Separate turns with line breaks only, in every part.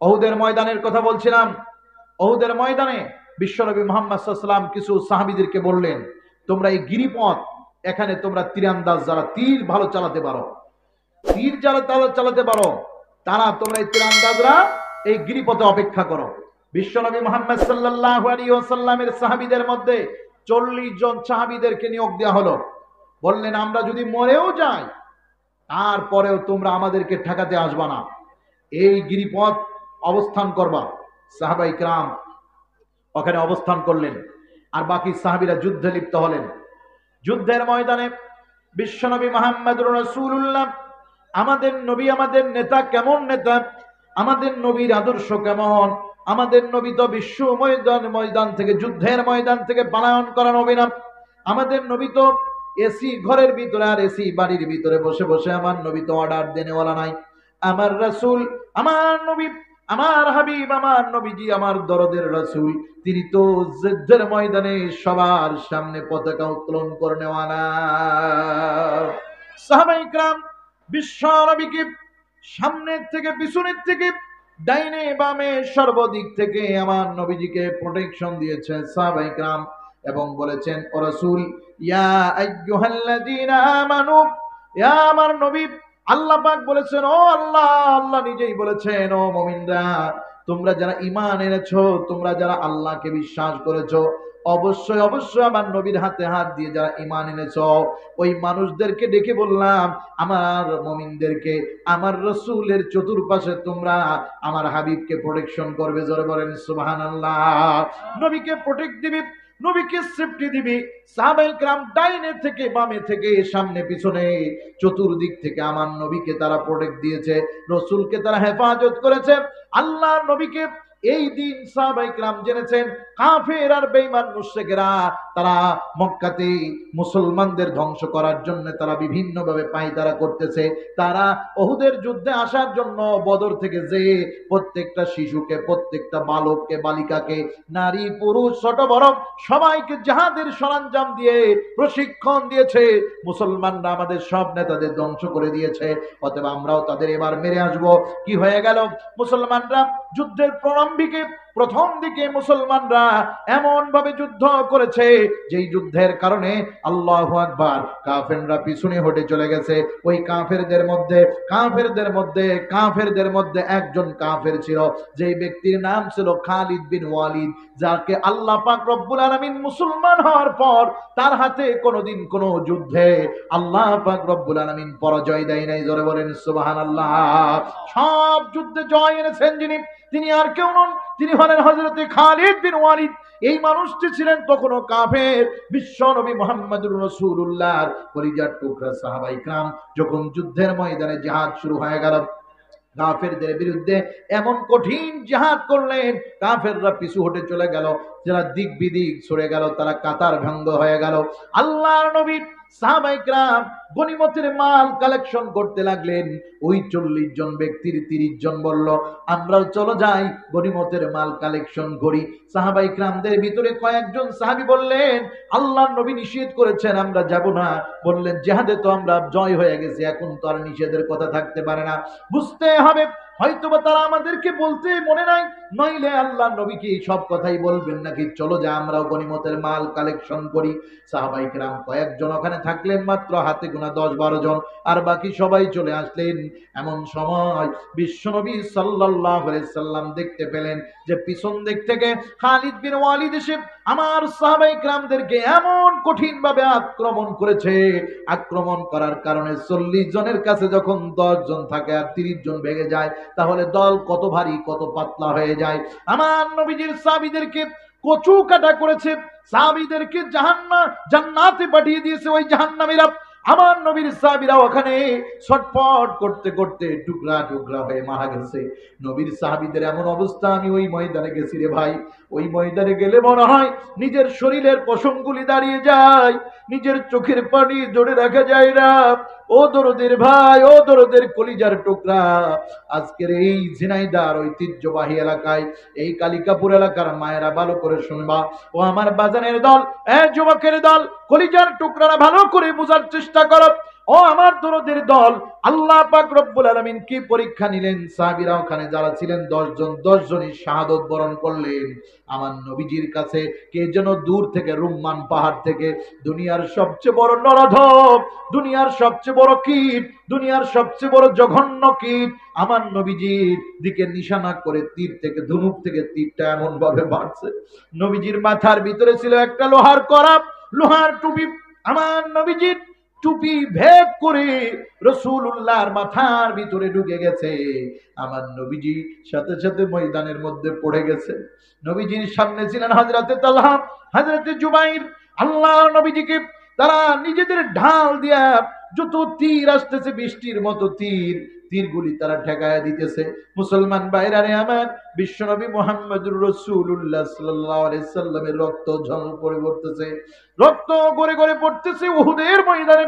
উহুদের ময়দানের কথা বলছিলাম। উহুদের ময়দানে বিশ্বনবী মুহাম্মদ সাল্লাল্লাহু আলাইহি ওয়াসাল্লাম কিছু সাহাবীদেরকে বললেন, তোমরা এই গিরিপথ, এখানে তোমরা তীরন্দাজ, যারা তীর ভালো চালাতে পারো, তীর যারা চালাতে পারো, তারা তোমরা এই তীরন্দাজরা এই গিরিপথে অপেক্ষা করো। বিশ্বনবী মুহাম্মদ সাল্লাল্লাহু আলাইহি ওয়াসাল্লামের সাহাবীদের মধ্যে 40 জন সাহাবীদেরকে নিয়োগ দেওয়া হলো। বললেন, আমরা যদি মরেও যাই তারপরেও তোমরা আমাদেরকে ঠেকাতে আসবা না, এই গিরিপথ অবস্থান করবা। সাহাবায়ে কিরাম ওখানে অবস্থান করলেন, আর বাকি সাহাবীরা যুদ্ধে লিপ্ত হলেন। যুদ্ধের ময়দানে বিশ্বনবী মুহাম্মদুর রাসূলুল্লাহ, আমাদের নবী, আমাদের নেতা কেমন নেতা, আমাদের নবীর আদর্শ কেমন, আমাদের নবী তো বিশ্ব ময়দান থেকে, যুদ্ধের ময়দান থেকে পলায়ন করা নবী না। আমাদের নবী তো এসি ঘরের ভিতরে আর এসি বাড়ির ভিতরে বসে বসে, আমার নবী তো অর্ডার দেনেওয়ালা নাই। আমার রাসূল, আমার নবী, আমার হাবিব, আমার নবীজি, আমার দরদের রাসূল, তিনি তো যুদ্ধের ময়দানে সবার সামনে পতাকা উত্তোলন করে নেওয়ালা। সাহাবায়ে কিরাম বিশ্ব নবীকে সামনের থেকে, পিছনের থেকে, ডাইনে বামে সর্বদিক থেকে আমার নবীজিকে প্রোটেকশন দিয়েছেন সাহাবায়ে কিরাম, এবং বলেছেন, ও রাসূল, ইয়া আইয়ুহাল্লাযীনা আমানু, ইয়া আমার নবী, আল্লাহ পাক বলেছেন, ও আল্লাহ, আল্লাহ নিজেই বলেছেন, ও মুমিনরা, তোমরা যারা ঈমান এনেছো, তোমরা যারা আল্লাহকে বিশ্বাস করেছো, অবশ্যই অবশ্যই আমার নবীর হাতে হাত দিয়ে যারা ঈমান এনেছো, ওই মানুষদেরকে ডেকে বললাম, আমার মুমিনদেরকে আমার রাসূলের চতুর্পাশে তোমরা আমার হাবিবকে প্রোটেকশন করবে। জোরে বলেন সুবহানাল্লাহ। নবীকে প্রোটেক্ট দিবি, নবীকে সেফটি দিবি। সাহাবায়ে কিরাম ডাইনে থেকে, বামে থেকে, সামনে পিছনে, চতুর্দিক থেকে আমার নবীকে তারা প্রোটেক্ট দিয়েছে, রাসূলকে তারা হেফাজত করেছে। আল্লাহর নবীকে এই দিন সাহাবায়ে কিরাম জেনেছেন, কাফের আর বেঈমান মুশরিকরা তারা মক্কাতে মুসলমানদের ধ্বংস করার জন্য তারা বিভিন্ন ভাবে পায়তারা করতেছে। তারা উহুদের যুদ্ধে আসার জন্য বদর থেকে যে প্রত্যেকটা শিশুকে, প্রত্যেকটা বালককে, বালিকাকে, নারী পুরুষ ছোট বড় সবাইকে জিহাদের সরঞ্জাম দিয়ে প্রশিক্ষণ দিয়েছে। মুসলমানরা আমাদের সব নেতাদের ধ্বংস করে দিয়েছে, অতএব আমরাও তাদের এবার মেরে আসবো। কি হয়ে গেল? মুসলমানরা যুদ্ধের প্রারম্ভিকে, প্রথম দিকে মুসলমানরা এমন ভাবে যুদ্ধ করেছে যেই যুদ্ধের কারণে আল্লাহু আকবার, কাফেররা পিছনে হটে চলে গেছে। ওই কাফেরদের মধ্যে একজন কাফের ছিল, যেই ব্যক্তির নাম ছিল খালিদ বিন ওয়ালিদ, যাকে আল্লাহ পাক রব্বুল আলামিন মুসলমান হওয়ার পর তার হাতে কোনোদিন কোনো যুদ্ধে আল্লাহ পাক রব্বুল আলামিন পরাজয় দেয় নাই। জোরে বলেন সুবহানাল্লাহ। সব যুদ্ধে জয় এনেছেন যিনি, তিনি আর কেউ নন, তিনি হলেন হযরতে খালিদ বিন ওয়ালিদ। এই মানুষটি ছিলেন তখনও কাফের। বিশ্ব নবী মুহাম্মদুর রাসূলুল্লাহর কলিজার টুকরা সাহাবায়ে কিরাম যখন যুদ্ধের ময়দানে জিহাদ শুরু হয়ে গেল, কাফেরদের বিরুদ্ধে এমন কঠিন জিহাদ করলেন, কাফেররা পিছু হটে চলে গেল, যারা দিক বিদিক সরে গেল, তারা কাতার ভঙ্গ হয়ে গেল। আল্লাহর নবী সাহাবায়ে কিরাম গনিমতের মাল কালেকশন করতে লাগলেন। ওই 40 জন ব্যক্তির 30 জন বলল, আমরাও চলো যাই, গনিমতের মাল কালেকশন করি। সাহাবায়ে কিরামদের ভিতরে কয়েকজন সাহাবী বললেন, আল্লাহর নবী নিষেধ করেছেন, আমরা যাব না। বললেন, জিহাদে তো আমরা জয় হয়ে গেছি, এখন তো আর নিষেধের কথা থাকতে পারে না। বুঝতে হবে, হয়তোবা তারা আমাদেরকে বলতে মনে নাই, নইলে আল্লাহর নবীকে এই সব কথাই বলবেন নাকি? চলো যা, আমরাও গনিমতের মাল কালেকশন করি। সাহাবায়ে কিরাম কয়েকজন ওখানে থাকলেন, মাত্র হাতে গোনা 10-12 জন, আর বাকি সবাই চলে আসলেন। এমন সময় বিশ্বনবী সাল্লাল্লাহু আলাইহি সাল্লাম দেখতে পেলেন যে পিছন দিক থেকে খালিদ বিন ওয়ালিদ এসে আমার সাহাবায়ে কিরামদেরকে এমন কঠিন ভাবে আক্রমণ করেছে। আক্রমণ করার কারণে 40 জনের কাছে যখন 10 জন থাকে আর 30 জন ভেঙে যায়, তাহলে দল কত ভারী, কত পাতলা হয়ে যায়। আমার নবীজির সাহাবীদেরকে কচু কাটা করেছে, সাহাবীদেরকে জান্নাতে পাঠিয়ে দিয়েছে ওই জাহান্নামীরা। আমার নবীর সাহাবীরা ওখানে ছটফট করতে করতে টুকরা টুকরা হয়ে মারা গেছে। নবীর সাহাবীদের এমন অবস্থা, আমি ওই ময়দানে গেছি রে ভাই, ওই ময়দানে গেলে মনে হয় নিজের শরীরের পশমগুলি দাঁড়িয়ে যায়, নিজের চোখের পানি জোরে রাখা যায় না। ও দরদের ভাই, ও দরদের কলিজার টুকরা, আজকের এই ঝিনাইদার ঐতিহ্যবাহী এলাকায়, এই কালিকাপুর এলাকার মায়েরা ভালো করে শুনবা, ও আমার বাজানের দল, যুবকের দল, কলিজার টুকরারা ভালো করে বোঝার চেষ্টা করো। ও আমার দরদের দল, আল্লাহ পাক রব্বুল আলামিন কি পরীক্ষা নিলেন? সাহাবীরা ওখানে যারা ছিলেন 10 জন, 10 জনই শাহাদত বরণ করলেন। আমার নবীজির কাছে কে যেন দূর থেকে রুম্মান পাহাড় থেকে দুনিয়ার সবচেয়ে বড় নরধম, দুনিয়ার সবচেয়ে বড় কীট, দুনিয়ার সবচেয়ে বড় জঘন্য কীট আমার নবীজির দিকে নিশানা করে তীর থেকে, ধনুক থেকে তীরটা এমন ভাবে বাড়ছে, নবীজির মাথার ভিতরে ছিল একটা লোহার করাত, লোহার টুপি। আমার নবীজির টুপি ভেদ করে রাসূলুল্লাহর মাথার ভিতরে ঢুকে গেছে। আমার নবীজি সাথে সাথে ময়দানের মধ্যে পড়ে গেছে। নবীজির সামনে ছিলেন হযরতে তালহা, হযরতে জুবাইর। আল্লাহ নবীজিকে তারা নিজেদের ঢাল দিয়া যত তীর আসতেছে, বৃষ্টির মতো তীরগুলি তারা ঠেকায়া দিতেছে। মুসলমান ভাইরারে আমার, বিশ্বনবী মুহাম্মদুর রাসূলুল্লাহ সাল্লাল্লাহু আলাইহি সাল্লামের রক্ত ঝলমল করে পড়তেছে, রক্ত গড়ে গড়ে পড়তেছে উহুদের ময়দানে।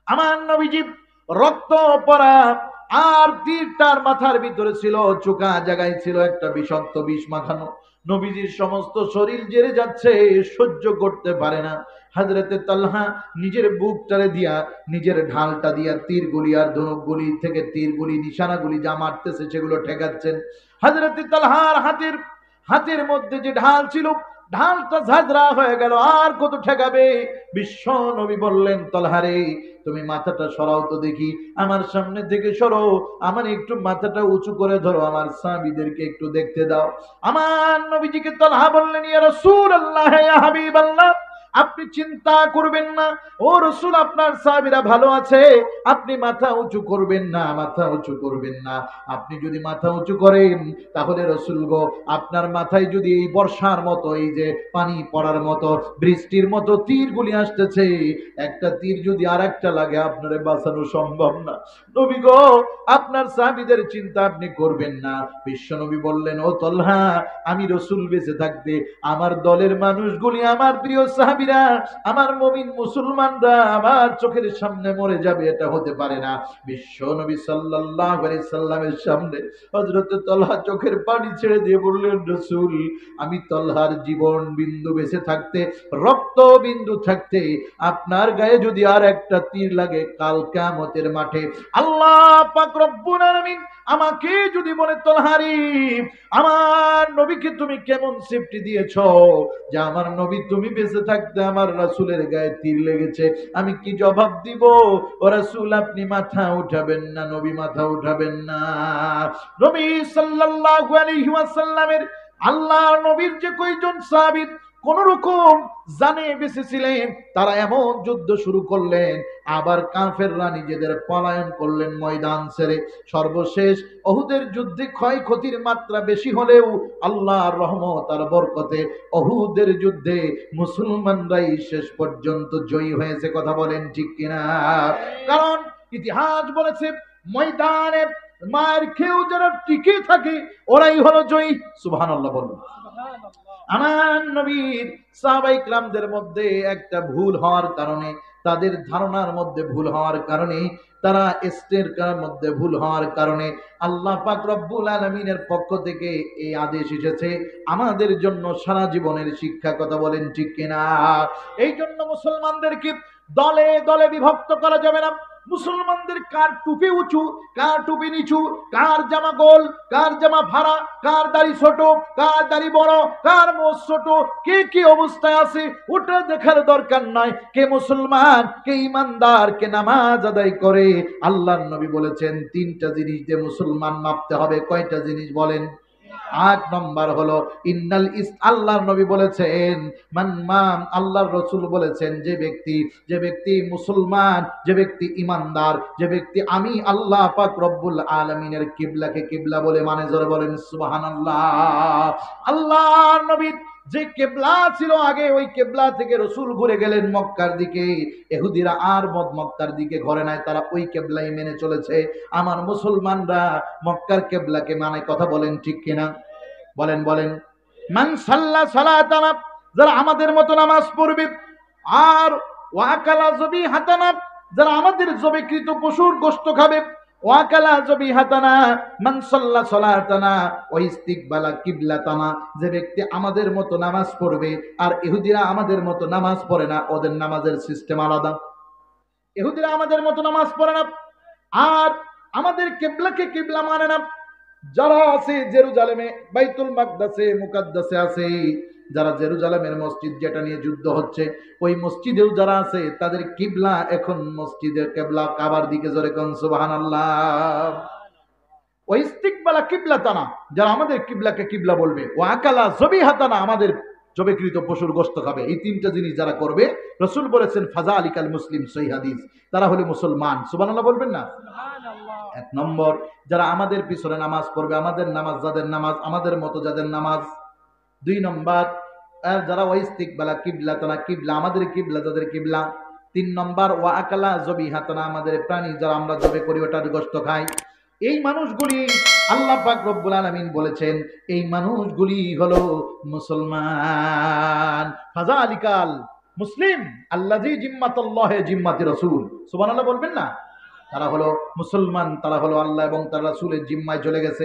আমার নবীজি রক্ত পড়া, আর তীরটার মাথার ভিতরে ছিল, চোখা জায়গায় ছিল একটা বিষাক্ত বিষ মাখানো। নবীজির সমস্ত শরীর জেরে যাচ্ছে, সহ্য করতে পারে না। হযরতে তালহা নিজের বুকটারে দিয়া, নিজের ঢালটা দিয়া তীরগুলি আর ধনুকগুলি থেকে তীরগুলি, নিশানাগুলি যা মারতেছে সেগুলো ঠেকাচ্ছেন। হযরতে তালহার হাতের মধ্যে যে ঢাল ছিল, ঢালটা ঝাঁঝরা হয়ে গেল, আর কত ঠেকাবে। বিশ্ব নবী বললেন, তালহারে তুমি মাথাটা সরাও তো দেখি, আমার সামনে থেকে সরো, আমার একটু মাথাটা উঁচু করে ধরো, আমার সাহাবীদেরকে একটু দেখতে দাও। আমার নবীজিকে তালহা বললেন, ইয়া রাসূলুল্লাহ, ইয়া হাবিবাল্লাহ, আপনি চিন্তা করবেন না, ও রাসূল, আপনার সাহাবীরা ভালো আছে, আপনি মাথা উঁচু করবেন না, মাথা উঁচু করবেন না। আপনি যদি মাথা উঁচু করেন তাহলে রাসূল গো, আপনার মাথায় যদি এই বর্ষার মতো, এই যে পানি পড়ার মতো, বৃষ্টির মতো তীরগুলি আসতেছে, একটা তীর যদি আরেকটা লাগে আপনারে বাঁচানো সম্ভব না। নবী গো, আপনার সাহাবীদের চিন্তা আপনি করবেন না। বিশ্বনবী বললেন, ও তালহা, আমি রাসূল বেঁচে থাকতে আমার দলের মানুষগুলি, আমার প্রিয় সাহাবীরা, আমার মুমিন মুসলমানরা আমার চোখের সামনে মরে যাবে, এটা হতে পারে না। বিশ্বনবী সাল্লাল্লাহু আলাইহি সাল্লামের সামনে হযরত তালহা চোখের পানি ছেড়ে দিয়ে বললেন, রাসূল, আমি তালহার জীবন বিন্দু বেঁচে থাকতে, রক্ত বিন্দু থাকতে, আপনার গায়ে যদি আর একটা তীর লাগে, কাল কিয়ামতের মাঠে আল্লাহ পাক রব্বুল আলামিন আমাকে যদি বলে, তালহারি, আমার নবীকে তুমি কেমন সেফটি দিয়েছো যে আমার নবী তুমি বেঁচে থাকতে আমার রাসূলের গায়ে তীর লেগেছে, আমি কি জবাব দিব? ও রাসূল, আপনি মাথা উঠাবেন না, নবী মাথা উঠাবেন না। নবী সাল্লাল্লাহু আলাইহি ওয়াসাল্লামের, আল্লাহ নবীর যে কয়জন সাহাবী কোন রকম জানে বেঁচেছিলেন, তারা এমন যুদ্ধ শুরু করলেন, আবার কাফেররা নিজেদের পলায়ন করলেন ময়দান ছেড়ে। সর্বশেষ উহুদের যুদ্ধে ক্ষয়ক্ষতির মাত্রা বেশি হলেও আল্লাহর রহমত আর বরকতে উহুদের যুদ্ধে মুসলমানরাই শেষ পর্যন্ত জয়ী হয়েছে। কথা বলেন ঠিক কিনা? কারণ ইতিহাস বলেছে, ময়দানে মার খেয়েও যারা টিকে থাকে ওরাই হলো জয়ী। সুবহানাল্লাহ বলুন। আমার নবীর সাহাবায়ে কিরামদের মধ্যে একটা ভুল হওয়ার কারণে, তাদের ধারণার মধ্যে ভুল হওয়ার কারণে, তারা ইস্তেরকার মধ্যে ভুল হওয়ার কারণে আল্লাহ পাক রব্বুল আলামিনের পক্ষ থেকে এই আদেশ এসেছে আমাদের জন্য সারা জীবনের শিক্ষা। কথা বলেন ঠিক কিনা? এই জন্য মুসলমানদেরকে দলে দলে বিভক্ত করা যাবে না। মুসলমানদের কার টুপি উঁচু, কার টুপি নিচু, কার জামা গোল, কার জামা ফাড়া, কার দাড়ি ছোট, কার দাড়ি বড়, কার মোচ ছোট, কে কি অবস্থায় আছে ওটা দেখার দরকার নাই। কে মুসলমান, কে ইমানদার, কে নামাজ আদায় করে। আল্লাহর নবী বলেছেন তিনটা জিনিস দিয়ে মুসলমান মাপতে হবে। কয়টা জিনিস বলেন? ৮ নম্বর হলো ইন্নাল আল্লাহর নবী বলেছেন, আল্লাহর রাসূল বলেছেন, যে ব্যক্তি মুসলমান, যে ব্যক্তি ইমানদার, যে ব্যক্তি আমি আল্লাহ পাক রব্বুল আলামিনের কিবলাকে কিবলা বলে মানে, জোরে বলেন সুবহানাল্লাহ। আল্লাহর নবী যে কেবলা ছিল আগে, ওই কেবলা থেকে রাসূল ঘুরে গেলেন মক্কার দিকে। ইহুদিরা আর মক্কার দিকে ঘরে নাই, তারা ওই কেবলাই মেনে চলেছে। আমার মুসলমানরা মক্কার কেবলাকে মানে। কথা বলেন ঠিক কিনা? বলেন বলেন। মান সাল্লা সালাতানা, যারা আমাদের মতো নামাজ পড়বে, আর ওয়াকালা যবিহাতানা, যারা আমাদের জবেকৃত পশুর গোশত খাবে, ওয়াকালা যবিহাতানা মান সাল্লা সালাতানা ওয়া ইস্তিকবালা কিবলাতানা, যে ব্যক্তি আমাদের মতো নামাজ পড়বে। আর ইহুদিরা আমাদের মতো নামাজ পড়ে না, ওদের নামাজের সিস্টেম আলাদা। ইহুদিরা আমাদের মতো নামাজ পড়ে না, আর আমাদের কিবলাকে কিবলা মানে না। যারা আছে জেরুজালেমে বাইতুল মাকদাসে মুকাদ্দাসে আছে, যারা জেরুজালেমের মসজিদ যেটা নিয়ে যুদ্ধ হচ্ছে, ওই মসজিদেও যারা আছে তাদের কিবলা এখন মসজিদের কিবলা কাবার দিকে, জোরে কোন সুবহানাল্লাহ। ওই ইস্তিকবালা কিবলাতানা, যারা আমাদের কিবলাকে কিবলা বলবে, ও আকালা জবিহাতানা, আমাদের জবেকৃত পশুর গোশত খাবে, এই তিনটা জিনিস যারা করবে, রাসূল বলেছেন ফাজা আলিকাল মুসলিম, সহিহ হাদিস, তারা হলো মুসলমান। সুবহানাল্লাহ বলবেন না? এক নম্বর, যারা আমাদের পিছনে নামাজ পড়বে, আমাদের নামাজ যাদের নামাজ, আমাদের মতো যাদের নামাজ। দুই নম্বর, যারা ওয়াইস্তিকবালা কিবলাতানা, কিবলা আমাদের কিবলা যাদের কিবলা। তিন নম্বর, ওয়া আকালা জবিহাতানা, আমাদের প্রাণী যারা আমরা জবে করি ওটার গোশত খাই। এই মানুষগুলি আল্লাহ পাক রব্বুল আলামিন বলেছেন এই মানুষগুলি হলো মুসলমান। ফাযালিকাল মুসলিম আল্লাযী জিম্মাতুল্লাহি জিম্মাতি রাসূল, সুবহানাল্লাহ বলবেন না? তারা হলো মুসলমান, তারা হলো আল্লাহ এবং তার রাসূলের জিম্মায় চলে গেছে।